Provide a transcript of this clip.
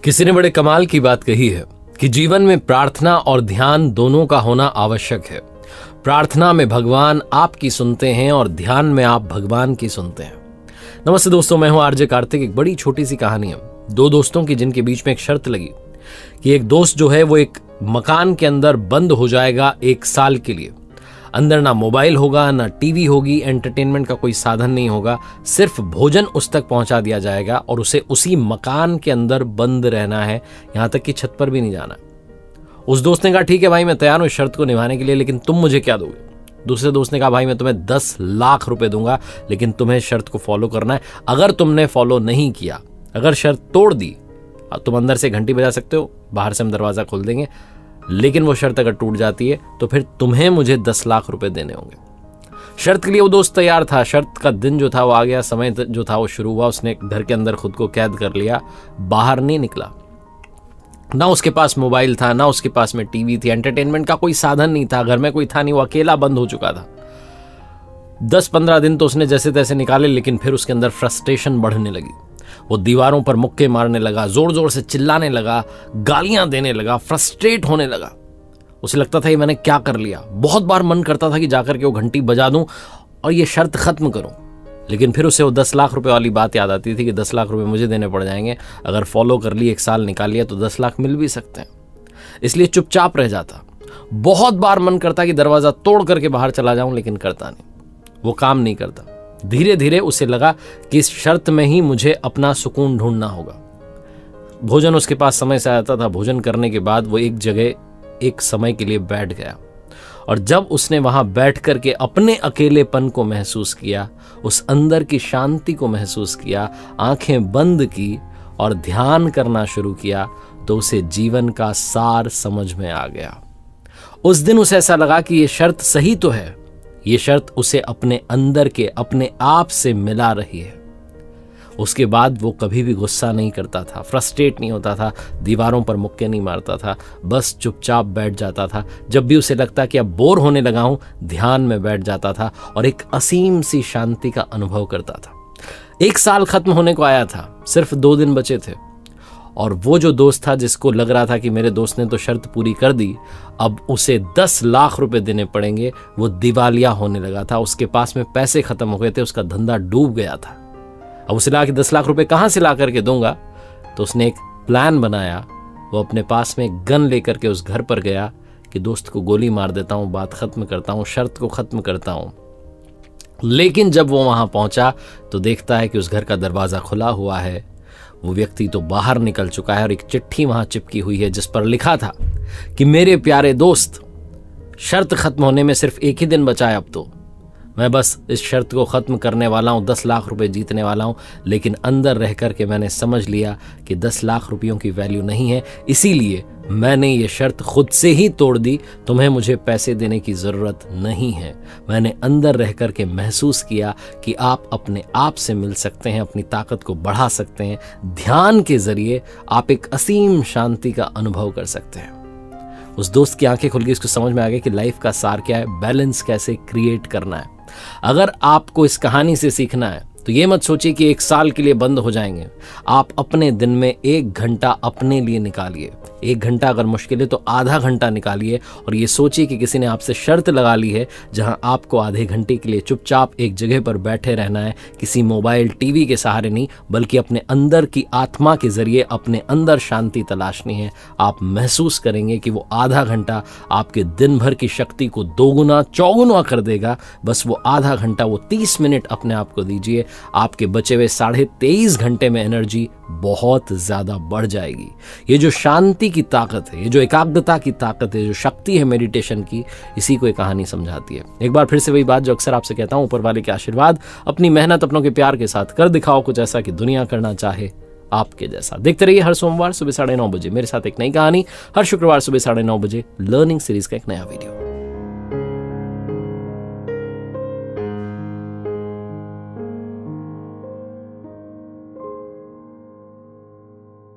किसी ने बड़े कमाल की बात कही है कि जीवन में प्रार्थना और ध्यान दोनों का होना आवश्यक है। प्रार्थना में भगवान आपकी सुनते हैं और ध्यान में आप भगवान की सुनते हैं। नमस्ते दोस्तों, मैं हूं आरजे कार्तिक। एक बड़ी छोटी सी कहानी है दो दोस्तों की, जिनके बीच में एक शर्त लगी कि एक दोस्त जो है वो एक मकान के अंदर बंद हो जाएगा 1 साल के लिए। अंदर ना मोबाइल होगा, ना टीवी होगी, एंटरटेनमेंट का कोई साधन नहीं होगा, सिर्फ भोजन उस तक पहुंचा दिया जाएगा और उसे उसी मकान के अंदर बंद रहना है, यहां तक कि छत पर भी नहीं जाना। उस दोस्त ने कहा ठीक है भाई, मैं तैयार हूं इस शर्त को निभाने के लिए, लेकिन तुम मुझे क्या दोगे? दूसरे दोस्त ने कहा भाई मैं तुम्हें 10 लाख रुपए दूंगा, लेकिन तुम्हें शर्त को फॉलो करना है। अगर तुमने फॉलो नहीं किया, अगर शर्त तोड़ दी, तुम अंदर से घंटी बजा सकते हो, बाहर से हम दरवाजा खोल देंगे, लेकिन वो शर्त अगर टूट जाती है तो फिर तुम्हें मुझे 10 लाख रुपए देने होंगे। शर्त के लिए वो दोस्त तैयार था। शर्त का दिन जो था वो आ गया, समय जो था वो शुरू हुआ। उसने घर के अंदर खुद को कैद कर लिया, बाहर नहीं निकला। ना उसके पास मोबाइल था, ना उसके पास में टीवी थी, एंटरटेनमेंट का कोई साधन नहीं था, घर में कोई था नहीं, वो अकेला बंद हो चुका था। 10-15 दिन तो उसने जैसे तैसे निकाले, लेकिन फिर उसके अंदर फ्रस्ट्रेशन बढ़ने लगी। वो दीवारों पर मुक्के मारने लगा, जोर जोर से चिल्लाने लगा, गालियां देने लगा, फ्रस्ट्रेट होने लगा। उसे लगता था ये मैंने क्या कर लिया। बहुत बार मन करता था कि जाकर के वो घंटी बजा दूं और ये शर्त खत्म करूं, लेकिन फिर उसे वो 10 लाख रुपए वाली बात याद आती थी कि 10 लाख रुपए मुझे देने पड़ जाएंगे। अगर फॉलो कर ली, 1 साल निकाल लिया, तो 10 लाख मिल भी सकते हैं। इसलिए चुपचाप रह जाता। बहुत बार मन करता कि दरवाजा तोड़ करके बाहर चला जाऊं, लेकिन करता नहीं, वो काम नहीं करता। धीरे धीरे उसे लगा कि इस शर्त में ही मुझे अपना सुकून ढूंढना होगा। भोजन उसके पास समय से आता था। भोजन करने के बाद वो एक जगह एक समय के लिए बैठ गया, और जब उसने वहां बैठ करके अपने अकेलेपन को महसूस किया, उस अंदर की शांति को महसूस किया, आंखें बंद की और ध्यान करना शुरू किया, तो उसे जीवन का सार समझ में आ गया। उस दिन उसे ऐसा लगा कि ये शर्त सही तो है, ये शर्त उसे अपने अंदर के अपने आप से मिला रही है। उसके बाद वो कभी भी गुस्सा नहीं करता था, फ्रस्ट्रेट नहीं होता था, दीवारों पर मुक्के नहीं मारता था, बस चुपचाप बैठ जाता था। जब भी उसे लगता कि अब बोर होने लगा हूं, ध्यान में बैठ जाता था और एक असीम सी शांति का अनुभव करता था। 1 साल खत्म होने को आया था, सिर्फ 2 दिन बचे थे, और वो जो दोस्त था जिसको लग रहा था कि मेरे दोस्त ने तो शर्त पूरी कर दी, अब उसे 10 लाख रुपए देने पड़ेंगे, वो दिवालिया होने लगा था। उसके पास में पैसे खत्म हो गए थे, उसका धंधा डूब गया था। अब उसे लगा कि 10 लाख रुपए कहां से ला करके दूंगा, तो उसने एक प्लान बनाया। वो अपने पास में एक गन लेकर के उस घर पर गया कि दोस्त को गोली मार देता हूं, बात खत्म करता हूं, शर्त को खत्म करता हूं। लेकिन जब वो वहां पहुंचा तो देखता है कि उस घर का दरवाजा खुला हुआ है। वो व्यक्ति तो बाहर निकल चुका है और एक चिट्ठी वहां चिपकी हुई है, जिस पर लिखा था कि मेरे प्यारे दोस्त, शर्त खत्म होने में सिर्फ 1 ही दिन बचा है। अब तो मैं बस इस शर्त को खत्म करने वाला हूं, 10 लाख रुपए जीतने वाला हूं, लेकिन अंदर रह करके मैंने समझ लिया कि 10 लाख रुपयों की वैल्यू नहीं है, इसीलिए मैंने ये शर्त खुद से ही तोड़ दी। तुम्हें मुझे पैसे देने की जरूरत नहीं है। मैंने अंदर रह करके महसूस किया कि आप अपने आप से मिल सकते हैं, अपनी ताकत को बढ़ा सकते हैं। ध्यान के जरिए आप एक असीम शांति का अनुभव कर सकते हैं। उस दोस्त की आंखें खुल गई, उसको समझ में आ गया कि लाइफ का सार क्या है, बैलेंस कैसे क्रिएट करना है। अगर आपको इस कहानी से सीखना है तो ये मत सोचिए कि 1 साल के लिए बंद हो जाएंगे। आप अपने दिन में 1 घंटा अपने लिए निकालिए। 1 घंटा अगर मुश्किल है तो आधा घंटा निकालिए, और ये सोचिए कि किसी ने आपसे शर्त लगा ली है जहां आपको आधे घंटे के लिए चुपचाप एक जगह पर बैठे रहना है, किसी मोबाइल टीवी के सहारे नहीं, बल्कि अपने अंदर की आत्मा के जरिए अपने अंदर शांति तलाशनी है। आप महसूस करेंगे कि वो आधा घंटा आपके दिन भर की शक्ति को 2 गुना 4 गुना कर देगा। बस वो आधा घंटा, वो 30 मिनट अपने आप को दीजिए। आपके बचे हुए 23.5 घंटे में एनर्जी बहुत ज्यादा बढ़ जाएगी। ये जो शांति की ताकत है, ये जो एकाग्रता की ताकत है, जो शक्ति है मेडिटेशन की, इसी को ये कहानी समझाती है। एक बार फिर से वही बात जो अक्सर आपसे कहता हूं, ऊपर वाले के आशीर्वाद, अपनी मेहनत अपनों के प्यार के साथ कर दिखाओ कुछ ऐसा कि दुनिया करना चाहे आपके जैसा। देखते रहिए हर सोमवार सुबह 9:30 बजे मेरे साथ एक नई कहानी, हर शुक्रवार सुबह 9:30 बजे लर्निंग सीरीज का एक नया वीडियो।